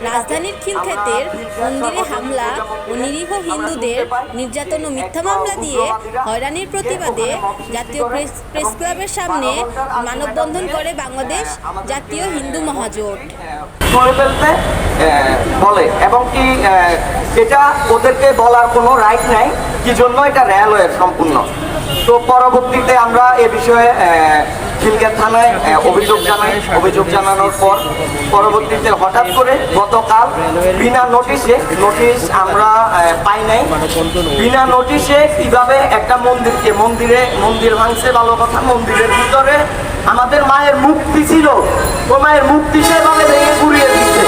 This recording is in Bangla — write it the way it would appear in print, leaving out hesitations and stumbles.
রাজধানীর খিলক্ষেতের মন্দিরে হামলা ও নিরীহ হিন্দুদের নির্যাতন ও মিথ্যা মামলা দিয়ে হয়রানির প্রতিবাদে জাতীয় প্রেস ক্লাবের সামনে মানববন্ধন করে বাংলাদেশ জাতীয় হিন্দু মহাজোট। ফেলতে বলে এবং কি এটা ওদেরকে বলার কোনো রাইট নাই কি জন্য এটা রেলওয়ের সম্পূর্ণ। তো পরবর্তীতে আমরা এ বিষয়ে খিলক্ষেত থানায় অভিযোগ জানানোর পর পরবর্তীতে হঠাৎ করে গতকাল বিনা নোটিশ আমরা পাই নাই। বিনা নোটিশে কিভাবে একটা মন্দির ভাঙছে ভালো কথা, মন্দিরের ভিতরে আমাদের মায়ের মুক্তি ছিল, ও মায়ের মুক্তি সেভাবে ভেঙে ঘুরিয়ে দিচ্ছে।